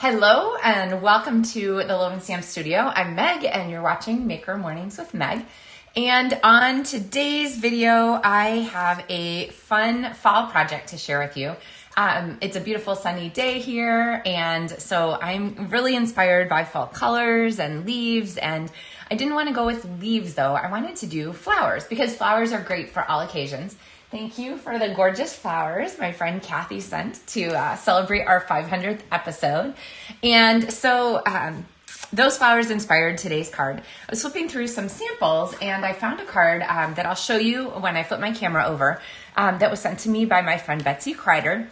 Hello and welcome to the LovenStamps studio. I'm Meg and you're watching Maker Mornings with Meg. And on today's video, I have a fun fall project to share with you. It's a beautiful sunny day here, and so I'm really inspired by fall colors and leaves, and I didn't want to go with leaves though. I wanted to do flowers because flowers are great for all occasions. Thank you for the gorgeous flowers my friend Kathy sent to celebrate our 500th episode. And so those flowers inspired today's card. I was flipping through some samples and I found a card that I'll show you when I flip my camera over that was sent to me by my friend Betsy Kreider.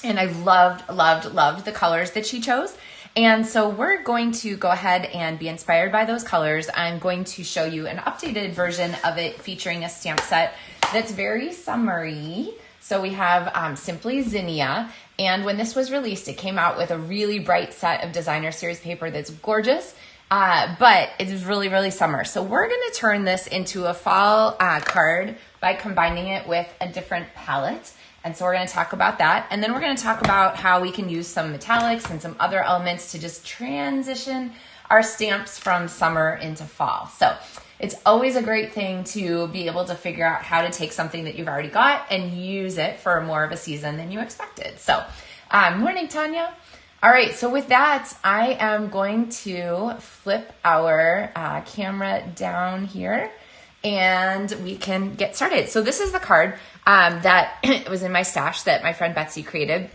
And I loved the colors that she chose. And so we're going to go ahead and be inspired by those colors. I'm going to show you an updated version of it featuring a stamp set that's very summery. So we have Simply Zinnia. And when this was released, it came out with a really bright set of designer series paper that's gorgeous, but it is really summer. So we're going to turn this into a fall card by combining it with a different palette. And so we're going to talk about that. And then we're going to talk about how we can use some metallics and some other elements to just transition our stamps from summer into fall. So it's always a great thing to be able to figure out how to take something that you've already got and use it for more of a season than you expected. So, morning, Tanya. All right, so with that, I am going to flip our camera down here and we can get started. So this is the card that was in my stash that my friend Betsy created.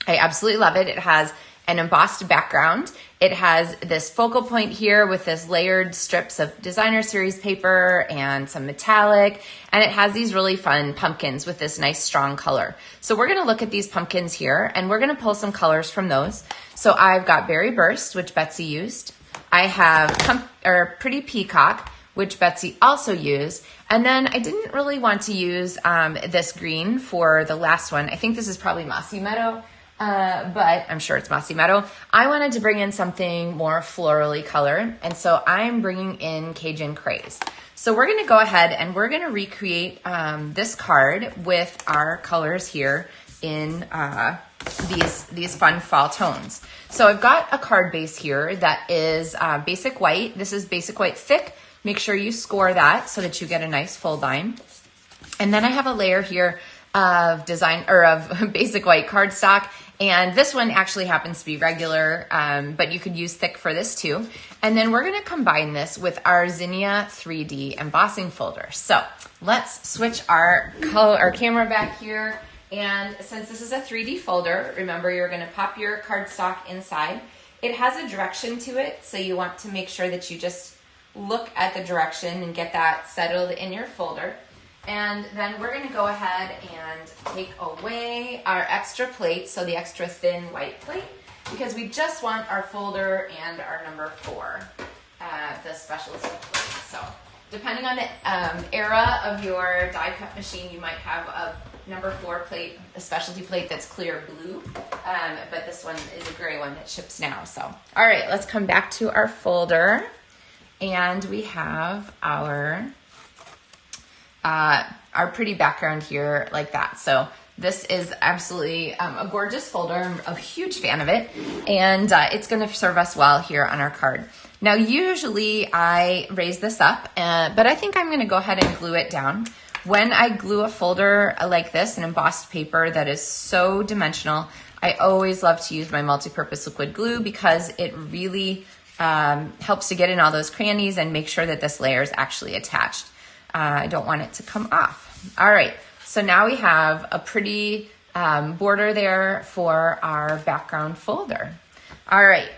I absolutely love it. It has an embossed background. It has this focal point here with this layered strips of designer series paper and some metallic, and it has these really fun pumpkins with this nice strong color. So we're gonna look at these pumpkins here and we're gonna pull some colors from those. So I've got Berry Burst, which Betsy used. I have Pretty Peacock, which Betsy also used. And then I didn't really want to use this green for the last one. I think this is probably Mossy Meadow. But I'm sure it's Mossy Meadow. I wanted to bring in something more florally color, and so I'm bringing in Cajun Craze. So we're going to go ahead and we're going to recreate this card with our colors here in these fun fall tones. So I've got a card base here that is basic white. This is basic white thick. Make sure you score that so that you get a nice full line. And then I have a layer here of basic white cardstock. And this one actually happens to be regular, but you could use thick for this too. And then we're going to combine this with our Zinnia 3D embossing folder. So let's switch our camera back here. And since this is a 3D folder, remember you're going to pop your cardstock inside. It has a direction to it, so you want to make sure that you just look at the direction and get that settled in your folder. And then we're going to go ahead and take away our extra plate, so the extra thin white plate, because we just want our folder and our number 4, the specialty plate. So depending on the era of your die cut machine, you might have a number 4 plate, a specialty plate that's clear blue, but this one is a gray one that ships now. So, all right, let's come back to our folder, and we have our pretty background here like that. So this is absolutely a gorgeous folder. I'm a huge fan of it, and it's going to serve us well here on our card. Now, usually I raise this up, but I think I'm going to go ahead and glue it down. When I glue a folder like this, an embossed paper that is so dimensional, I always love to use my multi-purpose liquid glue because it really helps to get in all those crannies and make sure that this layer is actually attached. I don't want it to come off. All right, so now we have a pretty border there for our background folder. All right,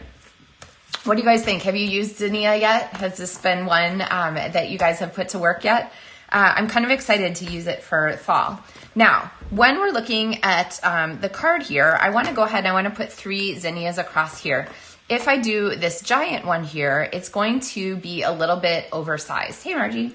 what do you guys think? Have you used Zinnia yet? Has this been one that you guys have put to work yet? I'm kind of excited to use it for fall. Now, when we're looking at the card here, I want to go ahead and I want to put 3 zinnias across here. If I do this giant one here, it's going to be a little bit oversized. Hey, Margie.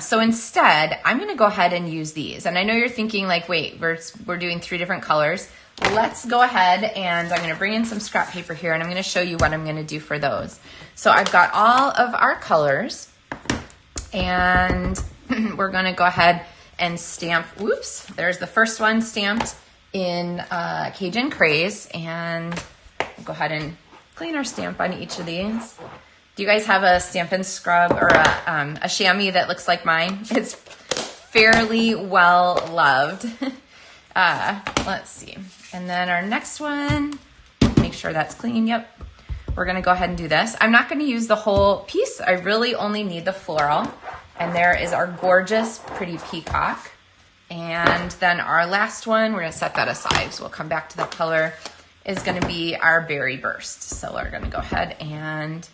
So instead, I'm going to go ahead and use these. And I know you're thinking like, wait, we're doing 3 different colors. Let's go ahead and I'm going to bring in some scrap paper here and I'm going to show you what I'm going to do for those. So I've got all of our colors and we're going to go ahead and stamp. Whoops, there's the first one stamped in Cajun Craze, and go ahead and clean our stamp on each of these. Do you guys have a Stampin' Scrub or a chamois that looks like mine? It's fairly well loved. Let's see. And then our next one, make sure that's clean. Yep. We're going to go ahead and do this. I'm not going to use the whole piece. I really only need the floral. And there is our gorgeous, pretty peacock. And then our last one, we're going to set that aside. So we'll come back to the color, is going to be our berry burst. So we're going to go ahead and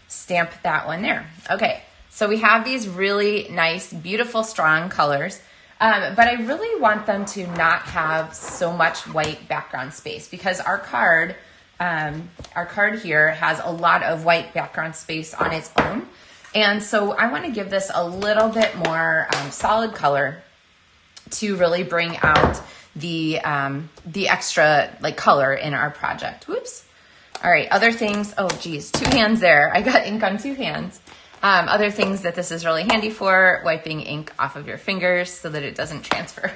stamp that one there. Okay, so we have these really nice, beautiful, strong colors. But I really want them to not have so much white background space because our card here has a lot of white background space on its own. And so I want to give this a little bit more solid color to really bring out the extra like color in our project. Whoops. All right, other things. Oh, geez, 2 hands there. I got ink on 2 hands. Other things that this is really handy for, wiping ink off of your fingers so that it doesn't transfer.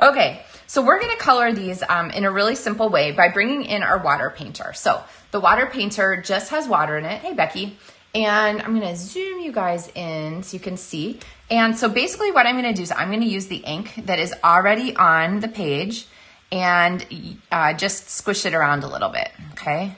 Okay, so we're going to color these in a really simple way by bringing in our water painter. So the water painter just has water in it. Hey, Becky. And I'm going to zoom you guys in so you can see. And so basically what I'm going to do is I'm going to use the ink that is already on the page and just squish it around a little bit, okay?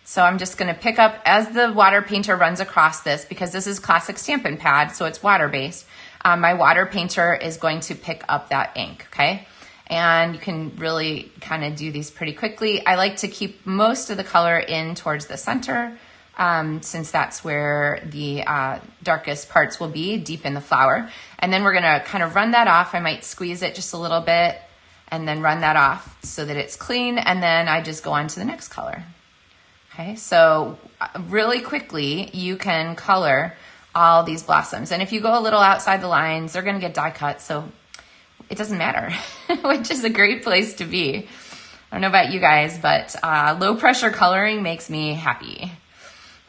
So I'm just going to pick up as the water painter runs across this, because this is classic Stampin' Pad, so it's water-based. My water painter is going to pick up that ink, okay? And you can really kind of do these pretty quickly. I like to keep most of the color in towards the center, since that's where the darkest parts will be, deep in the flower. And then we're gonna kind of run that off. I might squeeze it just a little bit and then run that off so that it's clean. And then I just go on to the next color. Okay, so really quickly, you can color all these blossoms. And if you go a little outside the lines, they're gonna get die cut, so it doesn't matter, which is a great place to be. I don't know about you guys, but low pressure coloring makes me happy.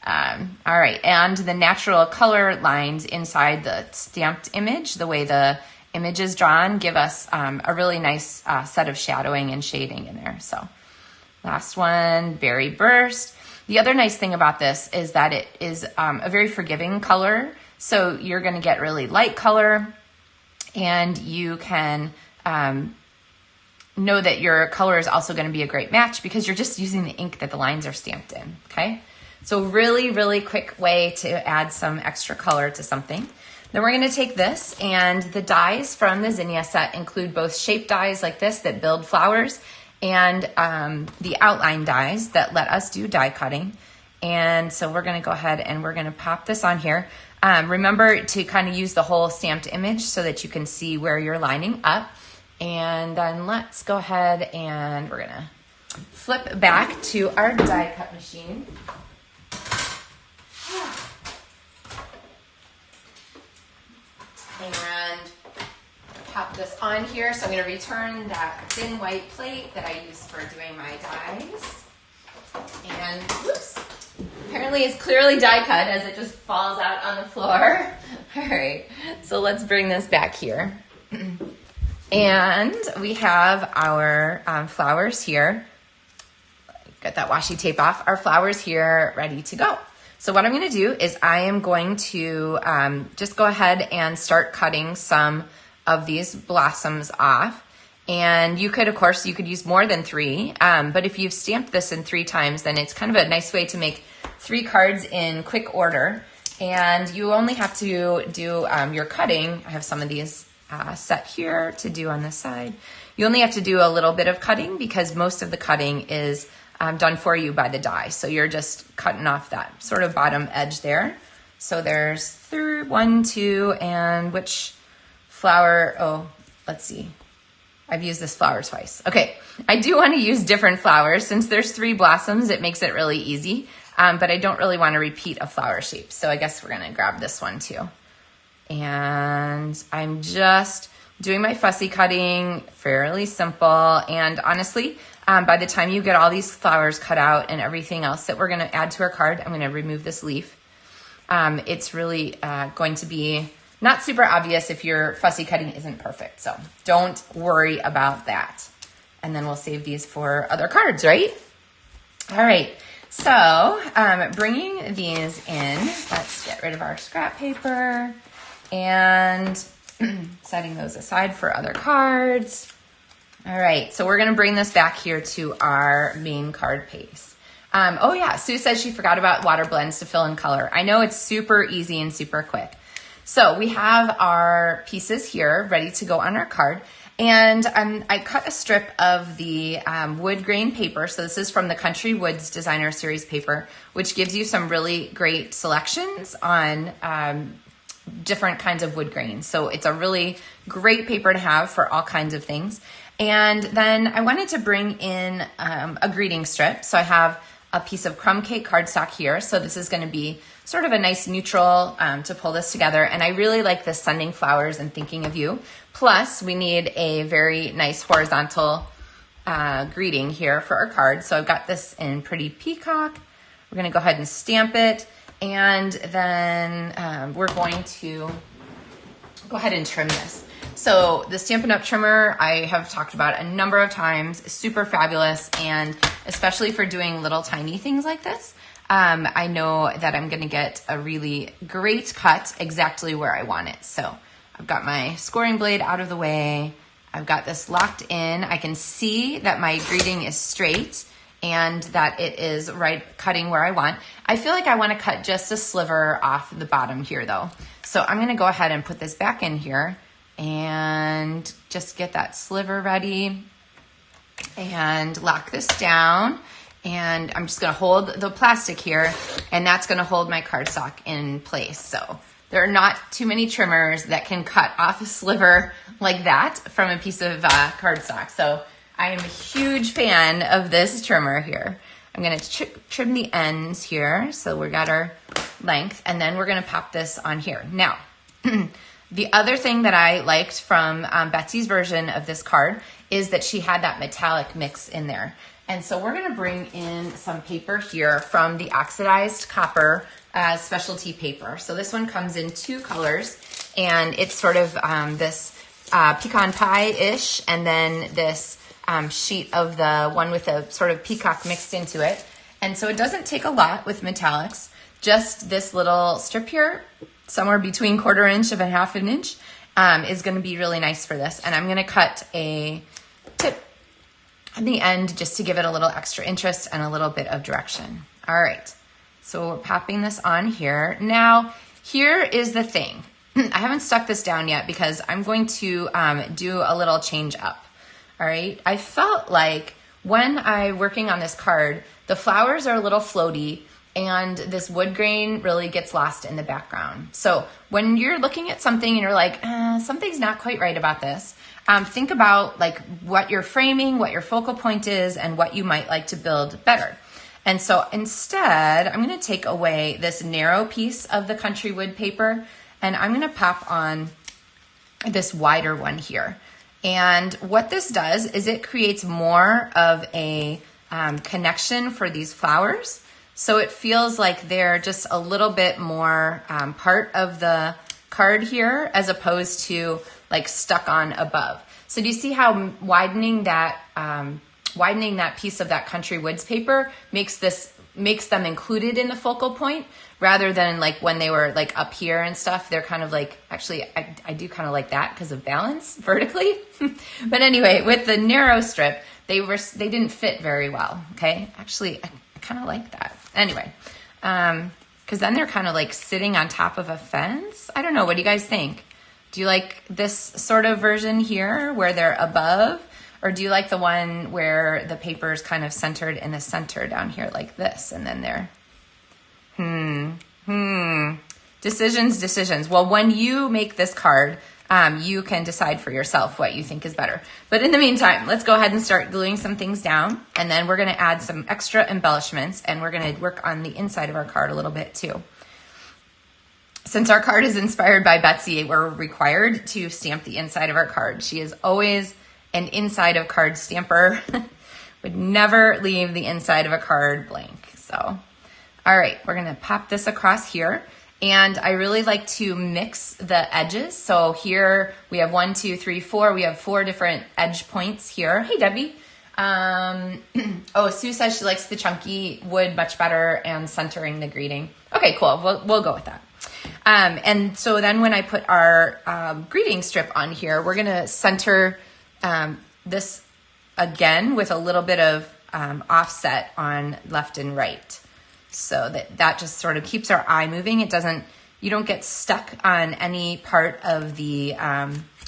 All right, and the natural color lines inside the stamped image, the way the image is drawn, give us a really nice set of shadowing and shading in there. So last one, Berry Burst. The other nice thing about this is that it is a very forgiving color. So you're gonna get really light color, and you can know that your color is also gonna be a great match because you're just using the ink that the lines are stamped in, okay? So really, really quick way to add some extra color to something. Then we're gonna take this, and the dies from the Zinnia set include both shape dies like this that build flowers and the outline dies that let us do die cutting. And so we're gonna go ahead and we're gonna pop this on here. Remember to kind of use the whole stamped image so that you can see where you're lining up. And then let's go ahead and we're gonna flip back to our die cut machine. And pop this on here. So I'm going to return that thin white plate that I used for doing my dies. And whoops, apparently it's clearly die cut as it just falls out on the floor. All right, so let's bring this back here. And we have our flowers here. Get that washi tape off. Our flowers here ready to go. So what I'm going to do is I am going to just go ahead and start cutting some of these blossoms off. And you could, of course, you could use more than 3. But if you've stamped this in 3 times, then it's kind of a nice way to make 3 cards in quick order. And you only have to do your cutting. I have some of these set here to do on this side. You only have to do a little bit of cutting because most of the cutting is done for you by the die. So you're just cutting off that sort of bottom edge there. So there's 1, 2, and which flower? Oh, let's see. I've used this flower twice. Okay, I do want to use different flowers. Since there's 3 blossoms, it makes it really easy. But I don't really want to repeat a flower shape. So I guess we're gonna grab this one too. And I'm just doing my fussy cutting, fairly simple. And honestly, by the time you get all these flowers cut out and everything else that we're going to add to our card, I'm going to remove this leaf. It's really going to be not super obvious if your fussy cutting isn't perfect. So don't worry about that. And then we'll save these for other cards, right? All right, so bringing these in, let's get rid of our scrap paper and setting those aside for other cards. All right, so we're gonna bring this back here to our main card paste. Oh yeah, Sue says she forgot about water blends to fill in color. I know, it's super easy and super quick. So we have our pieces here ready to go on our card. And I cut a strip of the wood grain paper. So this is from the Country Woods Designer Series paper, which gives you some really great selections on different kinds of wood grains. So it's a really great paper to have for all kinds of things. And then I wanted to bring in a greeting strip. So I have a piece of crumb cake cardstock here. So this is going to be sort of a nice neutral to pull this together. And I really like this sending flowers and thinking of you. Plus, we need a very nice horizontal greeting here for our card. So I've got this in Pretty Peacock. We're going to go ahead and stamp it. And then we're going to go ahead and trim this. So the Stampin' Up! Trimmer I have talked about a number of times, super fabulous, and especially for doing little tiny things like this. I know that I'm gonna get a really great cut exactly where I want it. So I've got my scoring blade out of the way. I've got this locked in. I can see that my greeting is straight and that it is right cutting where I want. I feel like I wanna cut just a sliver off the bottom here though. So I'm gonna go ahead and put this back in here and just get that sliver ready and lock this down. And I'm just gonna hold the plastic here, and that's gonna hold my cardstock in place. So there are not too many trimmers that can cut off a sliver like that from a piece of cardstock. So I am a huge fan of this trimmer here. I'm gonna trim the ends here. So we got our length, and then we're gonna pop this on here. Now, the other thing that I liked from Betsy's version of this card is that she had that metallic mix in there. And so we're gonna bring in some paper here from the Oxidized Copper Specialty paper. So this one comes in 2 colors, and it's sort of this pecan pie-ish, and then this sheet of the one with a sort of peacock mixed into it. And so it doesn't take a lot with metallics, just this little strip here, somewhere between 1/4 inch and 1/2 inch, is gonna be really nice for this. And I'm gonna cut a tip at the end just to give it a little extra interest and a little bit of direction. All right, so we're popping this on here. Now, here is the thing. I haven't stuck this down yet because I'm going to do a little change up. All right, I felt like when I'm working on this card, the flowers are a little floaty and this wood grain really gets lost in the background. So when you're looking at something and you're like, something's not quite right about this, think about like what you're framing, what your focal point is, and what you might like to build better. And so instead, I'm gonna take away this narrow piece of the country wood paper, and I'm gonna pop on this wider one here. And what this does is it creates more of a connection for these flowers. So it feels like they're just a little bit more part of the card here as opposed to like stuck on above. So do you see how widening that piece of that country woods paper makes them included in the focal point rather than like when they were like up here and stuff, they're kind of like, actually I do kind of like that because of balance vertically. But anyway, with the narrow strip, they didn't fit very well, okay? Actually, I kind of like that. Anyway, because then they're kind of like sitting on top of a fence. I don't know, what do you guys think? Do you like this sort of version here where they're above? Or do you like the one where the paper is kind of centered in the center down here like this, and then they're, Decisions. Well, when you make this card, you can decide for yourself what you think is better. But in the meantime, let's go ahead and start gluing some things down, and then we're gonna add some extra embellishments, and we're gonna work on the inside of our card a little bit too. Since our card is inspired by Betsy, we're required to stamp the inside of our card. She is always an inside of card stamper, would never leave the inside of a card blank. So, all right, we're gonna pop this across here. And I really like to mix the edges. So here we have 1, 2, 3, 4. We have 4 different edge points here. Hey, Debbie. Oh, Sue says she likes the chunky wood much better and centering the greeting. Okay, cool. We'll go with that. And so then when I put our greeting strip on here, we're going to center this again with a little bit of offset on left and right. So that just sort of keeps our eye moving. You don't get stuck on any part of the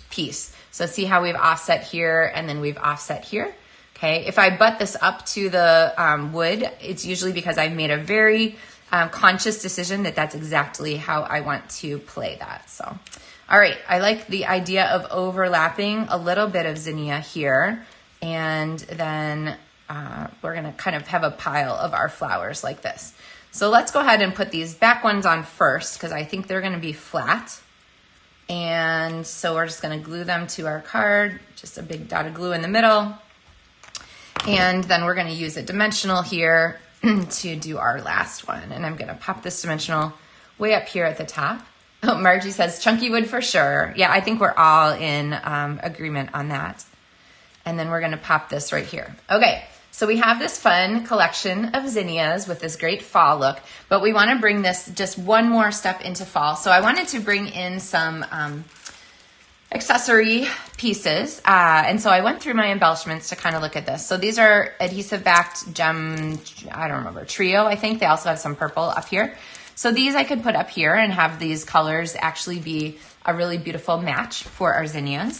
piece. So see how we've offset here and then we've offset here. Okay, if I butt this up to the wood, it's usually because I've made a very conscious decision that that's exactly how I want to play that. So, all right, I like the idea of overlapping a little bit of zinnia here, and then we're gonna kind of have a pile of our flowers like this. So let's go ahead and put these back ones on first because I think they're gonna be flat. And so we're just gonna glue them to our card, just a big dot of glue in the middle. And then we're gonna use a dimensional here to do our last one. And I'm gonna pop this dimensional way up here at the top. Oh, Margie says chunky wood for sure. Yeah, I think we're all in agreement on that. And then we're gonna pop this right here. Okay, so we have this fun collection of zinnias with this great fall look, but we wanna bring this just one more step into fall. So I wanted to bring in some accessory pieces. And so I went through my embellishments to kind of look at this. So these are adhesive backed gem, I don't remember, trio, I think. They also have some purple up here. So these I could put up here and have these colors actually be a really beautiful match for our zinnias.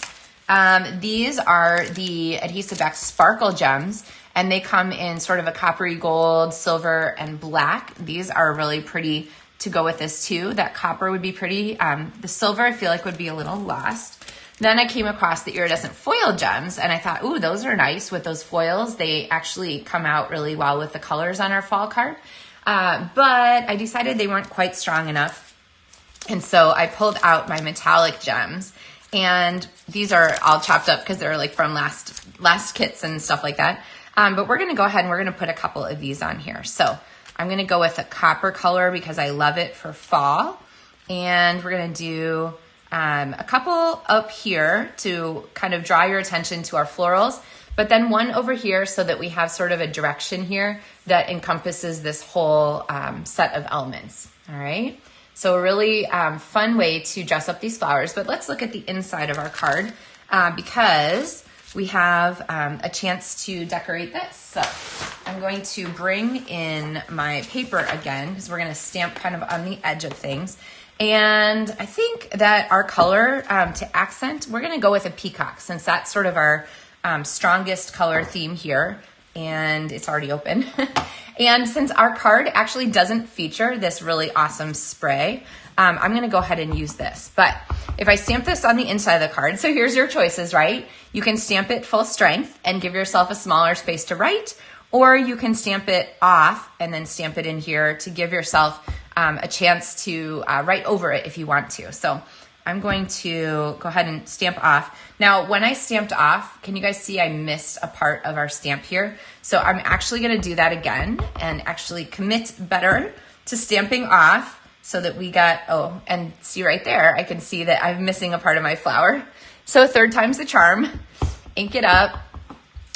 These are the adhesive backed sparkle gems, and they come in sort of a coppery gold, silver, and black. These are really pretty to go with this too. That copper would be pretty. The silver I feel like would be a little lost. Then I came across the iridescent foil gems and I thought, ooh, those are nice with those foils. They actually come out really well with the colors on our fall card. But I decided they weren't quite strong enough. And so I pulled out my metallic gems, and these are all chopped up because they're like from last kits and stuff like that. But we're gonna go ahead and we're gonna put a couple of these on here. So I'm gonna go with a copper color because I love it for fall. And we're gonna do a couple up here to kind of draw your attention to our florals, but then one over here so that we have sort of a direction here that encompasses this whole set of elements, all right? So a really fun way to dress up these flowers, but let's look at the inside of our card because we have a chance to decorate this. So I'm going to bring in my paper again because we're gonna stamp kind of on the edge of things. And I think that our color to accent, we're gonna go with a peacock since that's sort of our strongest color theme here, and it's already open. And since our card actually doesn't feature this really awesome spray, I'm gonna go ahead and use this. But if I stamp this on the inside of the card, so here's your choices, right? You can stamp it full strength and give yourself a smaller space to write, or you can stamp it off and then stamp it in here to give yourself a chance to write over it if you want to. So I'm going to go ahead and stamp off. Now, when I stamped off, can you guys see I missed a part of our stamp here? So I'm actually gonna do that again and actually commit better to stamping off so that we got, oh, and see right there, I can see that I'm missing a part of my flower. So third time's the charm, ink it up.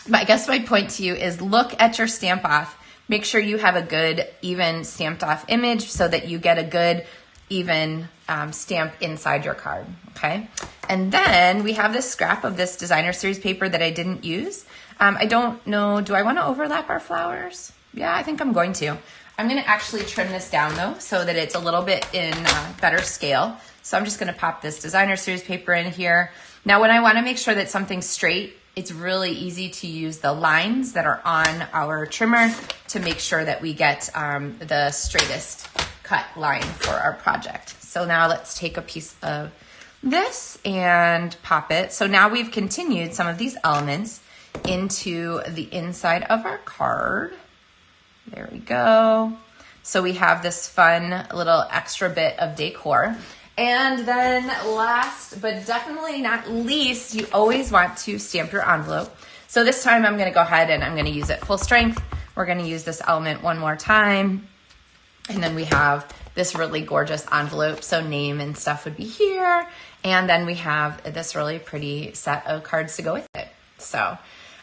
But I guess my point to you is look at your stamp off. Make sure you have a good, even stamped off image so that you get a good, even stamp inside your card, okay? And then we have this scrap of this designer series paper that I didn't use. I don't know, do I want to overlap our flowers? Yeah, I think I'm going to. I'm going to actually trim this down though so that it's a little bit in better scale. So I'm just going to pop this designer series paper in here. Now when I want to make sure that something's straight, it's really easy to use the lines that are on our trimmer to make sure that we get the straightest cut line for our project. So now let's take a piece of this and pop it. So now we've continued some of these elements into the inside of our card. There we go. So we have this fun little extra bit of decor. And then last but definitely not least, you always want to stamp your envelope. So this time I'm gonna go ahead and I'm gonna use it full strength. We're gonna use this element one more time. And then we have this really gorgeous envelope. So name and stuff would be here. And then we have this really pretty set of cards to go with it. So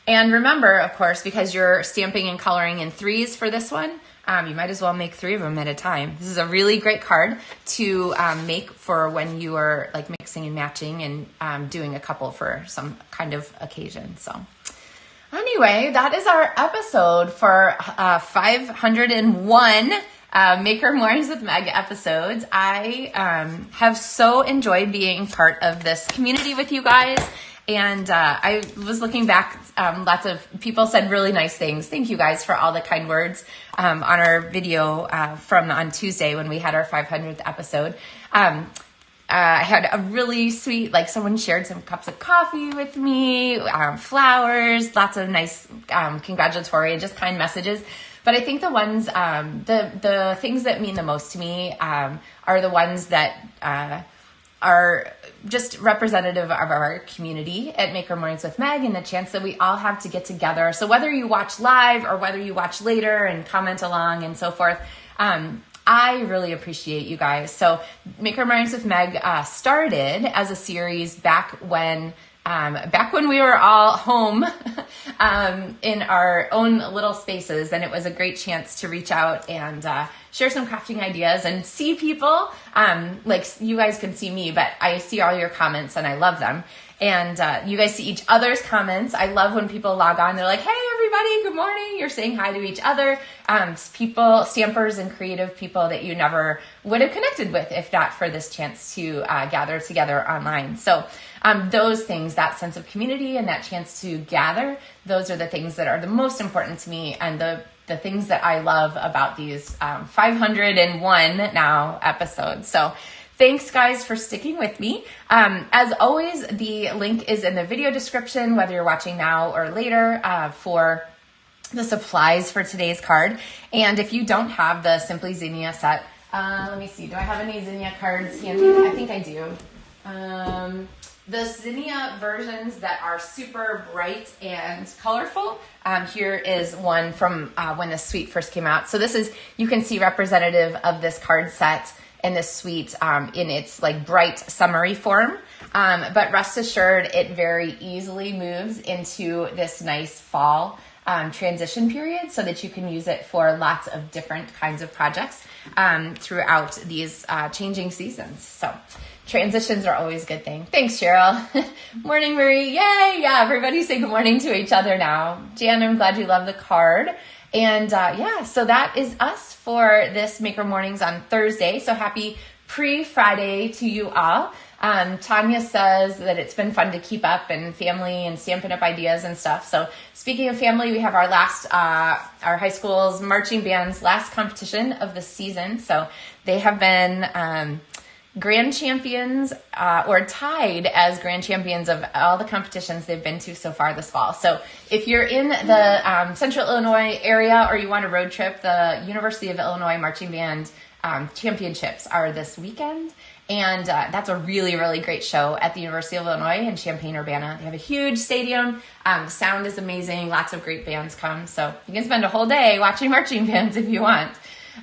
And remember, of course, because you're stamping and coloring in 3s for this one, you might as well make 3 of them at a time. This is a really great card to make for when you are like mixing and matching and doing a couple for some kind of occasion. So anyway, that is our episode for 501 Maker Mornings with Meg episodes. I have so enjoyed being part of this community with you guys. And I was looking back, lots of people said really nice things. Thank you guys for all the kind words on our video from on Tuesday when we had our 500th episode. I had a really sweet, like someone shared some cups of coffee with me, flowers, lots of nice congratulatory and just kind messages. But I think the ones, the things that mean the most to me are the ones that are just representative of our community at Maker Mornings with Meg and the chance that we all have to get together. So whether you watch live or whether you watch later and comment along and so forth, I really appreciate you guys. So Maker Mornings with Meg started as a series back when we were all home in our own little spaces, and it was a great chance to reach out and share some crafting ideas and see people. Like you guys can see me, but I see all your comments and I love them. And you guys see each other's comments. I love when people log on. They're like, hey, everybody, good morning. You're saying hi to each other. People, stampers and creative people that you never would have connected with if not for this chance to gather together online. So those things, that sense of community and that chance to gather, those are the things that are the most important to me and the things that I love about these 501 now episodes. So thanks guys for sticking with me. As always, the link is in the video description, whether you're watching now or later, for the supplies for today's card. And if you don't have the Simply Zinnia set, let me see, do I have any Zinnia cards handy? I think I do. The Zinnia versions that are super bright and colorful, here is one from when the suite first came out. So this is, you can see representative of this card set and this suite in its like bright summery form. But rest assured, it very easily moves into this nice fall transition period so that you can use it for lots of different kinds of projects throughout these changing seasons. So transitions are always a good thing. Thanks, Cheryl. Morning, Marie. Yay. Yeah, everybody say good morning to each other now. Jan, I'm glad you love the card. And yeah, so that is us for this Maker Mornings on Thursday. So happy pre-Friday to you all. Tanya says that it's been fun to keep up and family and Stampin' Up ideas and stuff. So speaking of family, we have our last, our high school's marching band's last competition of the season. So they have been grand champions or tied as grand champions of all the competitions they've been to so far this fall. So if you're in the Central Illinois area or you want a road trip, the University of Illinois Marching Band championships are this weekend. And that's a really, really great show at the University of Illinois in Champaign-Urbana. They have a huge stadium. The sound is amazing. Lots of great bands come. So you can spend a whole day watching marching bands if you want.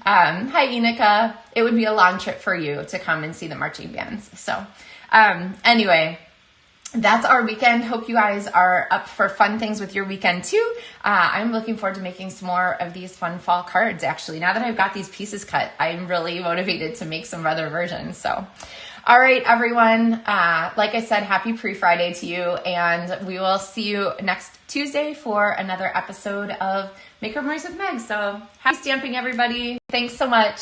Hi, Enika. It would be a long trip for you to come and see the marching bands. So anyway, that's our weekend. Hope you guys are up for fun things with your weekend too. I'm looking forward to making some more of these fun fall cards. Actually, now that I've got these pieces cut, I'm really motivated to make some other versions. So, all right, everyone. Like I said, happy pre-Friday to you. And we will see you next Tuesday for another episode of Maker Mornings with Meg. So happy stamping, everybody. Thanks so much.